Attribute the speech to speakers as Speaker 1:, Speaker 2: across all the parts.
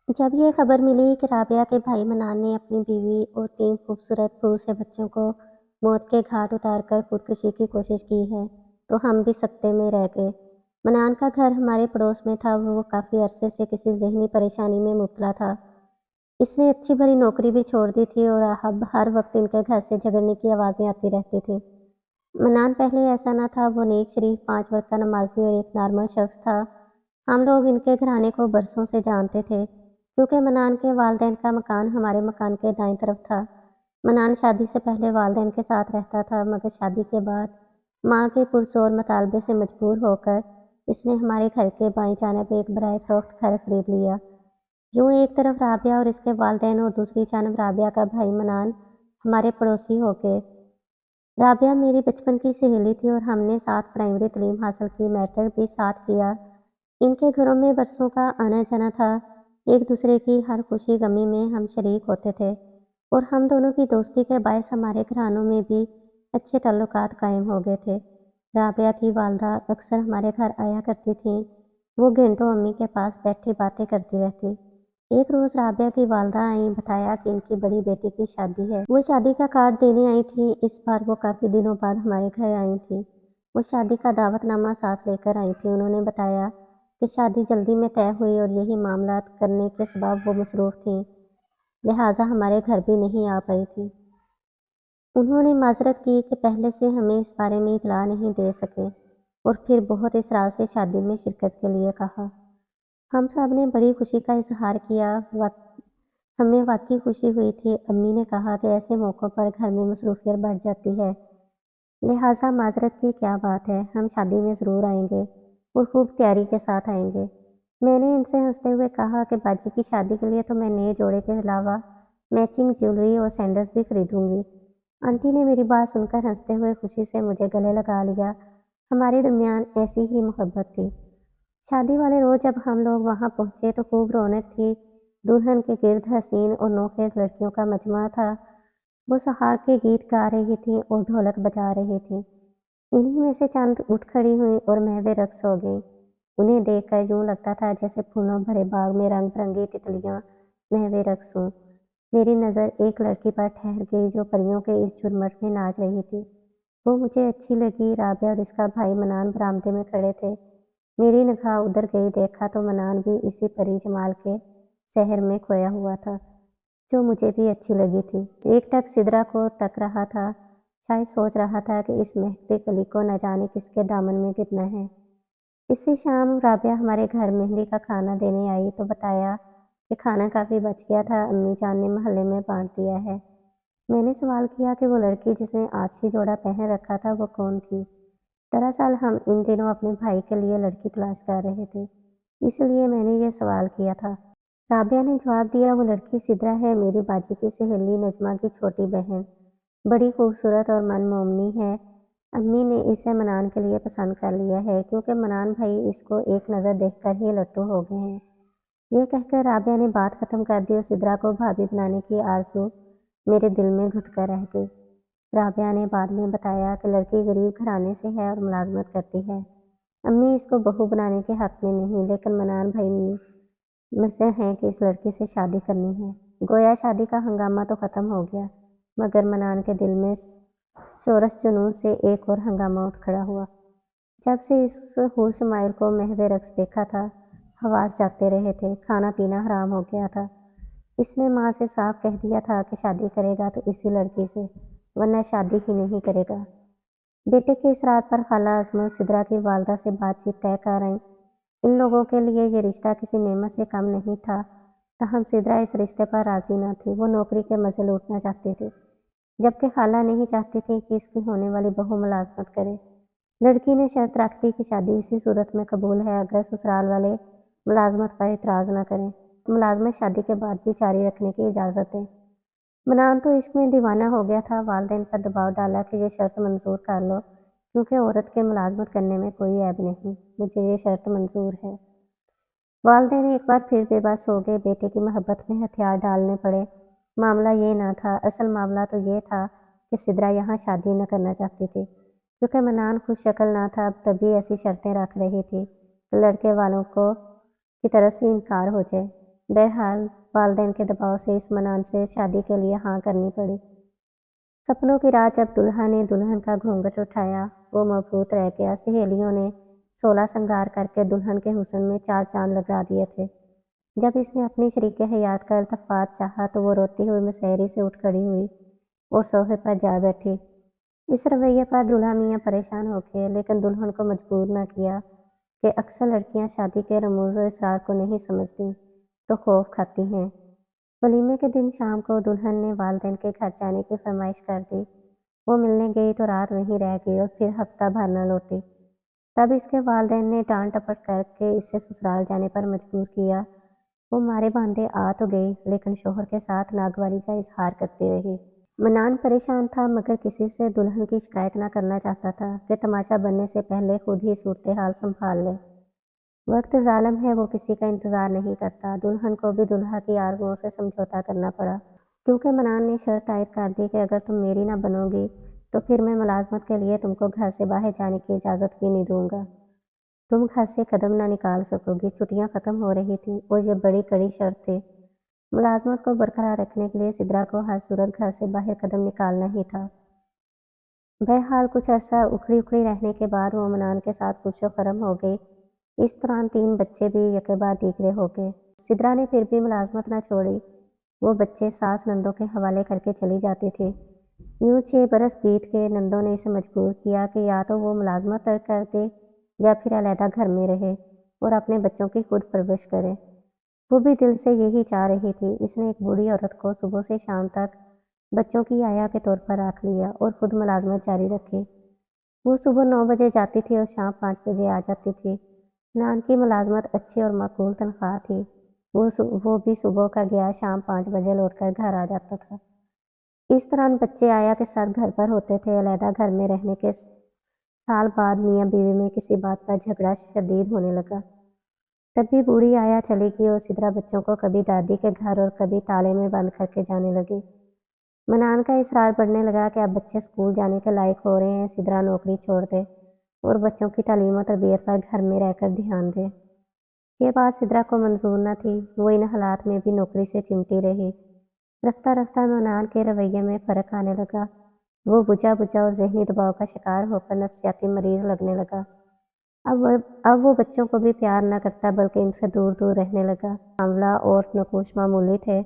Speaker 1: जब ये खबर मिली कि राबिया के भाई मनान ने अपनी बीवी और 3 खूबसूरत फूल से बच्चों को मौत के घाट उतारकर खुदकुशी की कोशिश की है, तो हम भी सकते में रह गए। मनान का घर हमारे पड़ोस में था, वो काफ़ी अरसे से किसी ज़हनी परेशानी में मुब्तला था। इसने अच्छी भरी नौकरी भी छोड़ दी थी और अब हर वक्त इनके घर से झगड़ने की आवाज़ें आती रहती थीं। मनान पहले ऐसा ना था, वो नेक, शरीफ, 5 वक्त का नमाज़ी और एक नॉर्मल शख्स था। हम लोग इनके घराने को बरसों से जानते थे, क्योंकि मनान के वालिदैन का मकान हमारे मकान के दाईं तरफ था। मनान शादी से पहले वालिदैन के साथ रहता था, मगर शादी के बाद माँ के पुरज़ोर मुतालबे से मजबूर होकर इसने हमारे घर के बाईं जानिब एक बराए फ़रोख्त घर खरीद लिया। यूँ एक तरफ राबिया और इसके वालिदैन और दूसरी जानब राबिया का भाई मनान हमारे पड़ोसी हो गए। राबिया मेरी बचपन की सहेली थी और हमने साथ प्राइमरी तालीम हासिल की, मैट्रिक भी साथ किया। इनके घरों में बरसों का आना-जाना था। एक दूसरे की हर खुशी गमी में हम शरीक होते थे और हम दोनों की दोस्ती के बायस हमारे घरानों में भी अच्छे ताल्लुकात कायम हो गए थे। राबिया की वालदा अक्सर हमारे घर आया करती थीं। वो घंटों अम्मी के पास बैठी बातें करती रहती। एक रोज़ राबिया की वालदा आईं, बताया कि इनकी बड़ी बेटी की शादी है। वो शादी का कार्ड देने आई थी। इस बार वो काफ़ी दिनों बाद हमारे घर आई थी। वो शादी का दावतनामा साथ लेकर आई थी। उन्होंने बताया कि शादी जल्दी में तय हुई और यही मामलात करने के सबब वो मसरूफ़ थीं, लिहाजा हमारे घर भी नहीं आ पाई थी। उन्होंने माज़रत की कि पहले से हमें इस बारे में इत्तला नहीं दे सके और फिर बहुत इसरार से शादी में शिरकत के लिए कहा। हम सब ने बड़ी खुशी का इज़हार किया। हमें वाक़ई खुशी हुई थी। अम्मी ने कहा कि ऐसे मौक़ों पर घर में मसरूफ़ियत बढ़ जाती है, लिहाजा माज़रत की क्या बात है, हम शादी में ज़रूर आएँगे और खूब तैयारी के साथ आएँगे। मैंने इनसे हँसते हुए कहा कि बाजी की शादी के लिए तो मैं नए जोड़े के अलावा मैचिंग ज्वेलरी और सैंडल्स भी खरीदूँगी। आंटी ने मेरी बात सुनकर हँसते हुए खुशी से मुझे गले लगा लिया। हमारे दरमियान ऐसी ही मोहब्बत थी। शादी वाले रोज़ जब हम लोग वहाँ पहुँचे तो खूब रौनक थी। दुल्हन के गिर्द हसीन और नौखेज़ लड़कियों का मजमा था। वो सुहाग के गीत गा रही थीं और ढोलक बजा रही थीं। इन्हीं में से चंद उठ खड़ी हुईं और महवे रक़्स हो गईं। उन्हें देखकर यूँ लगता था जैसे फूलों भरे बाग में रंग-बिरंगी तितलियाँ महवे रक़्स हों। मेरी नज़र एक लड़की पर ठहर गई जो परियों के इस झुरमुट में नाच रही थी। वो मुझे अच्छी लगी। राबिया और इसका भाई मनान बरामदे में खड़े थे। मेरी निगाह उधर गई, देखा तो मनान भी इसी परी जमाल के सहर में खोया हुआ था, जो मुझे भी अच्छी लगी थी। एकटक सिदरा को तक रहा था, शायद सोच रहा था कि इस महकती कली को न जाने किसके दामन में गिरना है। इसी शाम राबिया हमारे घर मेहंदी का खाना देने आई तो बताया कि खाना काफ़ी बच गया था, अम्मी जान ने मोहल्ले में बाँट दिया है। मैंने सवाल किया कि वो लड़की जिसने आछी जोड़ा पहन रखा था वो कौन थी? दरअसल हम इन दिनों अपने भाई के लिए लड़की तलाश कर रहे थे, इसलिए मैंने ये सवाल किया था। राबिया ने जवाब दिया, वो लड़की सिदरा है, मेरी बाजी की सहेली नजमा की छोटी बहन। बड़ी खूबसूरत और मनमोमनी है। अम्मी ने इसे मनान के लिए पसंद कर लिया है, क्योंकि मनान भाई इसको एक नज़र देखकर ही लट्टू हो गए हैं। ये कहकर राबिया ने बात ख़त्म कर दी और सिदरा को भाभी बनाने की आरज़ू मेरे दिल में घुट कर रह गई। राबिया ने बाद में बताया कि लड़की गरीब घराने से है और मुलाजमत करती है। अम्मी इसको बहू बनाने के हक़ में नहीं, लेकिन मनान भाई मुझसे हैं कि इस लड़की से शादी करनी है। गोया शादी का हंगामा तो ख़त्म हो गया, मगर मनान के दिल में शोरश जुनून से एक और हंगामा उठ खड़ा हुआ। जब से इस हूर शमाइल को महवे रक़्स देखा था, हवास जागते रहे थे, खाना पीना हराम हो गया था। इसने माँ से साफ कह दिया था कि शादी करेगा तो इसी लड़की से, वरना शादी ही नहीं करेगा। बेटे के इस रात पर खाला अज़मत सिदरा की वालदा से बातचीत तय कर आईं। इन लोगों के लिए ये रिश्ता किसी नेमत से कम नहीं था, ताहम सिदरा इस रिश्ते पर राज़ी न थी। वो नौकरी के मज़े लूटना चाहती थी, जबकि खाला नहीं चाहती थी कि इसकी होने वाली बहू मुलाजमत करे। लड़की ने शर्त रख दी कि शादी इसी सूरत में कबूल है अगर ससुराल वाले मुलाजमत पर इतराज़ न करें, तो मुलाजमत शादी के बाद भी जारी रखने की इजाज़त दें। मनान तो इश्क में दीवाना हो गया था। वालिदैन पर दबाव डाला कि ये शर्त मंजूर कर लो, क्योंकि औरत के मुलाजमत करने में कोई ऐब नहीं, मुझे ये शर्त मंजूर है। वालिदैन एक बार फिर बेबस हो गए। बेटे की मोहब्बत में हथियार डालने पड़े। मामला ये न था, असल मामला तो ये था कि सिदरा यहाँ शादी न करना चाहती थी, क्योंकि मनान खुश शक्ल न था, तभी ऐसी शर्तें रख रही थी कि लड़के वालों को की तरफ से इनकार हो जाए। बहरहाल वालिदैन के दबाव से इस मनान से शादी के लिए हाँ करनी पड़ी। सपनों की रात जब दुल्हा ने दुल्हन का घूंघट उठाया, वो मबहूत रह गया। सहेलियों ने 16 श्रृंगार करके दुल्हन के हुस्न में 4 चांद लगा दिए थे। जब इसने अपनी शरीके हयात का इल्तफात चाहा तो वो रोती हुई मुसहरी से उठ खड़ी हुई और सोफे पर जा बैठी। इस रवैये पर दूल्हा मियाँ परेशान हो गए, लेकिन दुल्हन को मजबूर न किया कि अक्सर लड़कियां शादी के रमूज़ और इसरार को नहीं समझती तो खौफ खाती हैं। वलीमे के दिन शाम को दुल्हन ने वालिदैन के घर जाने की फरमाइश कर दी। वो मिलने गई तो रात वहीं रह गई और फिर हफ्ता भर न लौटी। तब इसके वालिदैन ने डांट टपट करके इसे ससुराल जाने पर मजबूर किया। वो मारे बांधे आ तो गई, लेकिन शोहर के साथ नागवारी का इजहार करती रही। मनान परेशान था, मगर किसी से दुल्हन की शिकायत न करना चाहता था कि तमाशा बनने से पहले खुद ही सूरत हाल संभाल ले। वक्त जालिम है, वो किसी का इंतज़ार नहीं करता। दुल्हन को भी दुल्हा की आरज़ुओं से समझौता करना पड़ा, क्योंकि मनान ने शर्त आयद कर दी कि अगर तुम मेरी ना बनोगी तो फिर मैं मुलाजमत के लिए तुमको घर से बाहर जाने की इजाज़त भी नहीं दूंगा। तुम घर से कदम ना निकाल सकोगी। छुट्टियाँ ख़त्म हो रही थी और ये बड़ी कड़ी शर्त थी। मुलाजमत को बरकरार रखने के लिए सिद्रा को हर सूरत घर से बाहर कदम निकालना ही था। बहरहाल कुछ अरसा उखड़ी उखड़ी रहने के बाद वो मनान के साथ खुशो खरम हो गई। इस दौरान 3 बच्चे भी यके बाद दीगरे हो गए। सिद्रा ने फिर भी मुलाजमत न छोड़ी। वो बच्चे सास नंदों के हवाले करके चली जाती थी। यूँ 6 बरस बीत गए। नंदों ने इसे मजबूर किया कि या तो वो मुलाजमत तर्क कर दे या फिर अलहदा घर में रहे और अपने बच्चों की खुद परवरिश करे। वो भी दिल से यही चाह रही थी। इसने एक बूढ़ी औरत को सुबह से शाम तक बच्चों की आया के तौर पर रख लिया और खुद मुलाजमत जारी रखी। वो सुबह 9 बजे जाती थी और शाम 5 बजे आ जाती थी। नान की मुलाजमत अच्छी और माकूल तनख्वाह थी। वो भी सुबह का गया शाम 5 बजे लौटकर घर आ जाता था। इस दौरान बच्चे आया के साथ घर पर होते थे। अलहदा घर में रहने के साल बाद मियाँ बीवी में किसी बात पर झगड़ा शदीद होने लगा। तभी बूढ़ी आया चली गई और सिद्रा बच्चों को कभी दादी के घर और कभी ताले में बंद करके जाने लगी। मनान का इसरार बढ़ने लगा कि अब बच्चे स्कूल जाने के लायक हो रहे हैं, सिद्रा नौकरी छोड़ दे और बच्चों की तालीम और तरबियत पर घर में रहकर ध्यान दे। ये बात सिद्रा को मंजूर न थी। वो इन हालात में भी नौकरी से चिमटी रही। रफ्ता रफ्ता मनान के रवैये में फ़र्क आने लगा। वो बुझा बुझा और जहनी दबाव का शिकार होकर नफ्सियाती मरीज लगने लगा। अब वो बच्चों को भी प्यार न करता, बल्कि इनसे दूर दूर रहने लगा। मामला और नकुश मामूली थे।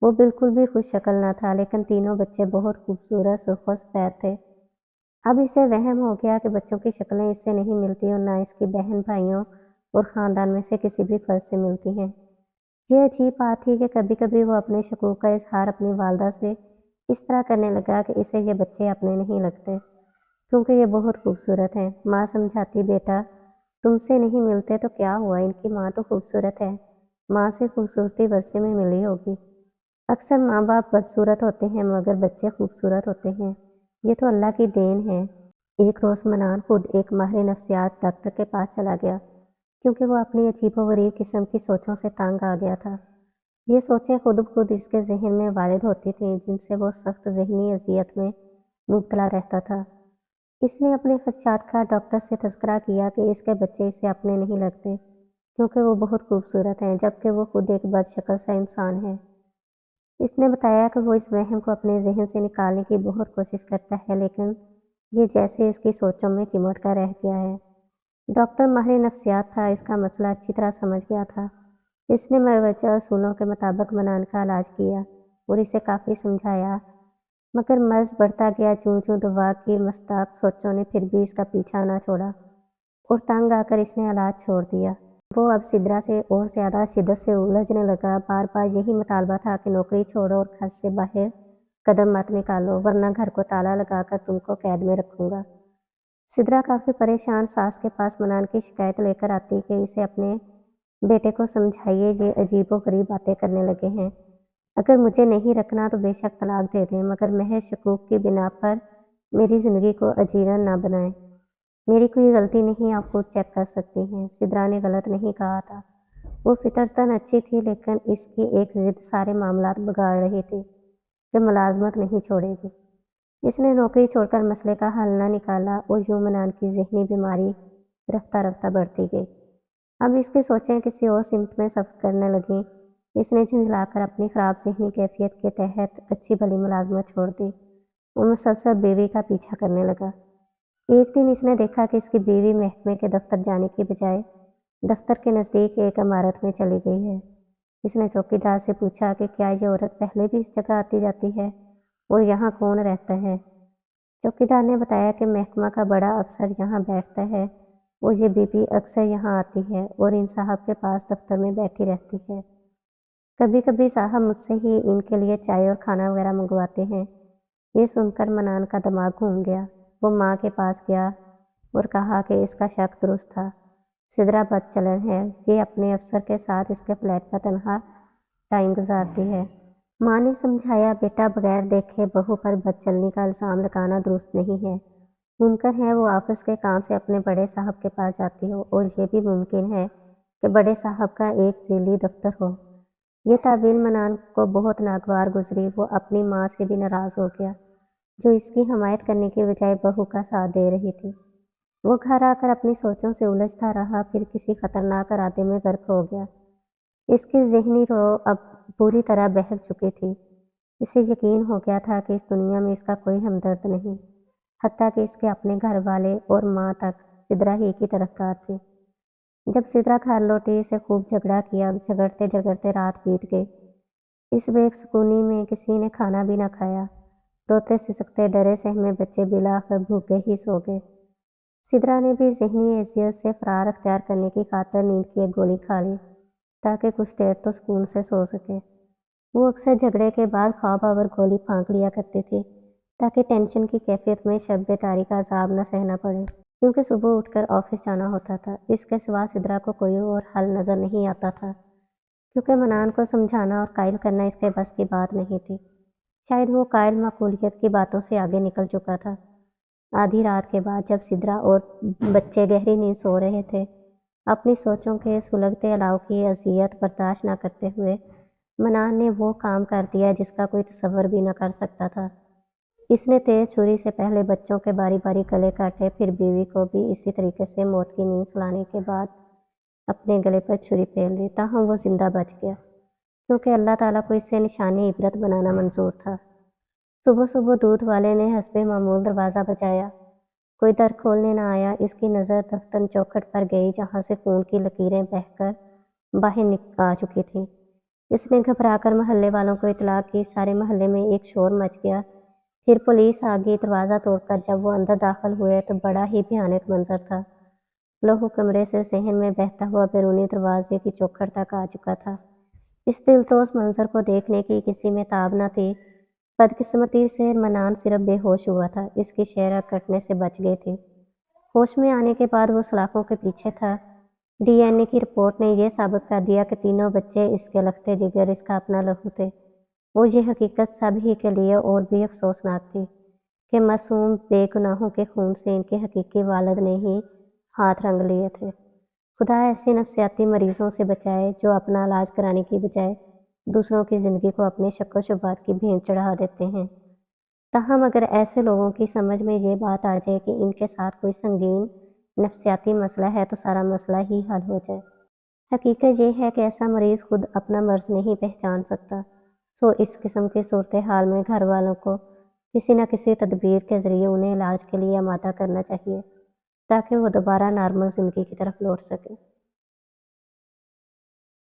Speaker 1: वो बिल्कुल भी खुश शक्ल न था, लेकिन तीनों बच्चे बहुत खूबसूरत, सुर्ख और सफ़ेद थे। अब इसे वहम हो गया कि बच्चों की शक्लें इससे नहीं मिलती और न इसकी बहन भाइयों और ख़ानदान में से किसी भी फ़र्द से मिलती हैं। ये अजीब बात थी कि कभी कभी वो अपने शकूक का इजहार अपनी वालदा से इस तरह करने लगा कि इसे ये बच्चे अपने नहीं लगते, क्योंकि ये बहुत खूबसूरत हैं। माँ समझाती, बेटा तुमसे नहीं मिलते तो क्या हुआ, इनकी माँ तो खूबसूरत है। माँ से खूबसूरती वर्षे में मिली होगी। अक्सर माँ बाप बदसूरत होते हैं, मगर बच्चे खूबसूरत होते हैं। ये तो अल्लाह की देन है। एक रोज़ मनान खुद एक माहिर नफ्सियात डॉक्टर के पास चला गया, क्योंकि वो अपनी अजीबोगरीब किस्म की सोचों से तंग आ गया था। ये सोचें खुद ब खुद इसके जहन में वारिद होती थीं, जिनसे वो सख्त जहनी अजियत में मुब्तला रहता था। इसने अपने खदशात का डॉक्टर से तज़किरा किया कि इसके बच्चे इसे अपने नहीं लगते, क्योंकि वो बहुत खूबसूरत हैं, जबकि वो खुद एक बदशक्ल सा इंसान है। इसने बताया कि वो इस वहम को अपने जहन से निकालने की बहुत कोशिश करता है, लेकिन ये जैसे इसकी सोचों में चिमट कर रह गया है। डॉक्टर माहिर नफ्सियात था, इसका मसला अच्छी तरह समझ गया था। इसने मरवजा असूलों के मुताबिक मनान का इलाज किया और इसे काफ़ी समझाया, मगर मर्ज़ बढ़ता गया। चूँ चूँ दवा की मस्ताक सोचों ने फिर भी इसका पीछा ना छोड़ा और तंग आकर इसने इलाज छोड़ दिया। वो अब सिद्रा से और ज़्यादा शिद्दत से उलझने लगा। बार बार यही मुतालबा था कि नौकरी छोड़ो और घर से बाहर कदम मत निकालो, वरना घर को ताला लगाकर तुमको कैद में रखूँगा। सिद्रा काफ़ी परेशान सास के पास मनान की शिकायत लेकर आती कि इसे अपने बेटे को समझाइए, ये अजीबोगरीब बातें करने लगे हैं। अगर मुझे नहीं रखना तो बेशक तलाक दे दें, मगर महज शकूक की बिना पर मेरी ज़िंदगी को अजीरन ना बनाएं। मेरी कोई गलती नहीं, आप खुद चेक कर सकती हैं। सिद्रा ने गलत नहीं कहा था। वो फितरतन अच्छी थी, लेकिन इसकी एक ज़िद सारे मामलात बिगाड़ रही थी कि मुलाजमत नहीं छोड़ेगी। इसने नौकरी छोड़कर मसले का हल न निकाला और यूँ मनान की ज़हनी बीमारी रफ्ता रफ्ता बढ़ती गई। अब इसकी सोचें किसी और सिमत में सफ़र करने लगीं। اس نے جھنجھلا کر اپنی خراب ذہنی کیفیت کے تحت اچھی بھلی ملازمت چھوڑ دی اور مسلسل بیوی کا پیچھا کرنے لگا۔ ایک دن اس نے دیکھا کہ اس کی بیوی محکمے کے دفتر جانے کی بجائے دفتر کے نزدیک ایک عمارت میں چلی گئی ہے۔ اس نے چوکیدار سے پوچھا کہ کیا یہ عورت پہلے بھی اس جگہ آتی جاتی ہے اور یہاں کون رہتا ہے؟ چوکیدار نے بتایا کہ محکمہ کا بڑا افسر یہاں بیٹھتا ہے اور یہ بیوی اکثر یہاں آتی ہے اور ان صاحب کے پاس دفتر میں بیٹھی رہتی ہے۔ کبھی کبھی صاحب مجھ سے ہی ان کے لیے چائے اور کھانا وغیرہ منگواتے ہیں۔ یہ سن کر منان کا دماغ گھوم گیا۔ وہ ماں کے پاس گیا اور کہا کہ اس کا شک درست تھا، سدرا بد چلن ہے، یہ اپنے افسر کے ساتھ اس کے فلیٹ پر تنہا ٹائم گزارتی ہے۔ ماں نے سمجھایا، بیٹا بغیر دیکھے بہو پر بد چلنی کا الزام لگانا درست نہیں ہے۔ ممکن ہے وہ آفس کے کام سے اپنے بڑے صاحب کے پاس جاتی ہو اور یہ بھی ممکن ہے کہ بڑے صاحب کا ایک ذیلی دفتر ہو۔ یہ تعویل منان کو بہت ناگوار گزری۔ وہ اپنی ماں سے بھی ناراض ہو گیا جو اس کی حمایت کرنے کی بجائے بہو کا ساتھ دے رہی تھی۔ وہ گھر آ کر اپنی سوچوں سے الجھتا رہا، پھر کسی خطرناک ارادے میں غرق ہو گیا۔ اس کی ذہنی رو اب پوری طرح بہک چکی تھی۔ اسے یقین ہو گیا تھا کہ اس دنیا میں اس کا کوئی ہمدرد نہیں، حتیٰ کہ اس کے اپنے گھر والے اور ماں تک سدرا ہی کی طرفدار تھی۔ جب سدرا گھر لوٹی، اسے خوب جھگڑا کیا، جھگڑتے جھگڑتے رات بیت گئی۔ اس بے سکونی میں کسی نے کھانا بھی نہ کھایا۔ روتے سسکتے ڈرے سہمے بچے بالآخر بھوکے ہی سو گئے۔ سدرا نے بھی ذہنی اذیت سے فرار اختیار کرنے کی خاطر نیند کی ایک گولی کھا لی تاکہ کچھ دیر تو سکون سے سو سکے۔ وہ اکثر جھگڑے کے بعد خواب آور گولی پھونک لیا کرتی تھی تاکہ ٹینشن کی کیفیت میں شب بیداری کا عذاب نہ سہنا پڑے، کیونکہ صبح اٹھ کر آفس جانا ہوتا تھا۔ اس کے سوا سدرا کو کوئی اور حل نظر نہیں آتا تھا، کیونکہ منان کو سمجھانا اور قائل کرنا اس کے بس کی بات نہیں تھی۔ شاید وہ قائل معقولیت کی باتوں سے آگے نکل چکا تھا۔ آدھی رات کے بعد جب سدرا اور بچے گہری نیند سو رہے تھے، اپنی سوچوں کے سلگتے الاؤ کی اذیت برداشت نہ کرتے ہوئے منان نے وہ کام کر دیا جس کا کوئی تصور بھی نہ کر سکتا تھا۔ اس نے تیز چھری سے پہلے بچوں کے باری باری گلے کاٹے، پھر بیوی کو بھی اسی طریقے سے موت کی نیند سلانے کے بعد اپنے گلے پر چھری پھیر لی، تاہم وہ زندہ بچ گیا کیونکہ اللہ تعالیٰ کو اس سے نشانی عبرت بنانا منظور تھا۔ صبح صبح دودھ والے نے حسب معمول دروازہ بجایا۔ کوئی در کھولنے نہ آیا۔ اس کی نظر دفتر چوکھٹ پر گئی جہاں سے خون کی لکیریں بہہ کر باہر آ چکی تھیں۔ اس نے گھبرا کر محلے والوں کو اطلاع کی۔ سارے محلے میں ایک شور مچ گیا۔ پھر پولیس آ گئی۔ دروازہ توڑ کر جب وہ اندر داخل ہوئے تو بڑا ہی بھیانک منظر تھا۔ لہو کمرے سے ذہن میں بہتا ہوا بیرونی دروازے کی چوکھٹ تک آ چکا تھا۔ اس دلتوس منظر کو دیکھنے کی کسی میں تاب نہ تھی۔ بدقسمتی سے منان صرف بے ہوش ہوا تھا۔ اس کی شرح کٹنے سے بچ گئی تھی۔ ہوش میں آنے کے بعد وہ سلاخوں کے پیچھے تھا۔ ڈی این اے کی رپورٹ نے یہ ثابت کر دیا کہ تینوں بچے اس کے لختے جگر، اس کا اپنا لہو تھے، اور یہ حقیقت سب ہی کے لیے اور بھی افسوسناک تھی کہ معصوم بے گناہوں کے خون سے ان کے حقیقی والد نے ہی ہاتھ رنگ لیے تھے۔ خدا ایسے نفسیاتی مریضوں سے بچائے جو اپنا علاج کرانے کی بجائے دوسروں کی زندگی کو اپنے شک و شبہات کی بھینٹ چڑھا دیتے ہیں۔ تاہم اگر ایسے لوگوں کی سمجھ میں یہ بات آ جائے کہ ان کے ساتھ کوئی سنگین نفسیاتی مسئلہ ہے تو سارا مسئلہ ہی حل ہو جائے۔ حقیقت یہ ہے کہ ایسا مریض خود اپنا مرض نہیں پہچان سکتا، سو اس قسم کی صورتحال میں گھر والوں کو کسی نہ کسی تدبیر کے ذریعے انہیں علاج کے لیے آمادہ کرنا چاہیے تاکہ وہ دوبارہ نارمل زندگی کی طرف لوٹ سکے۔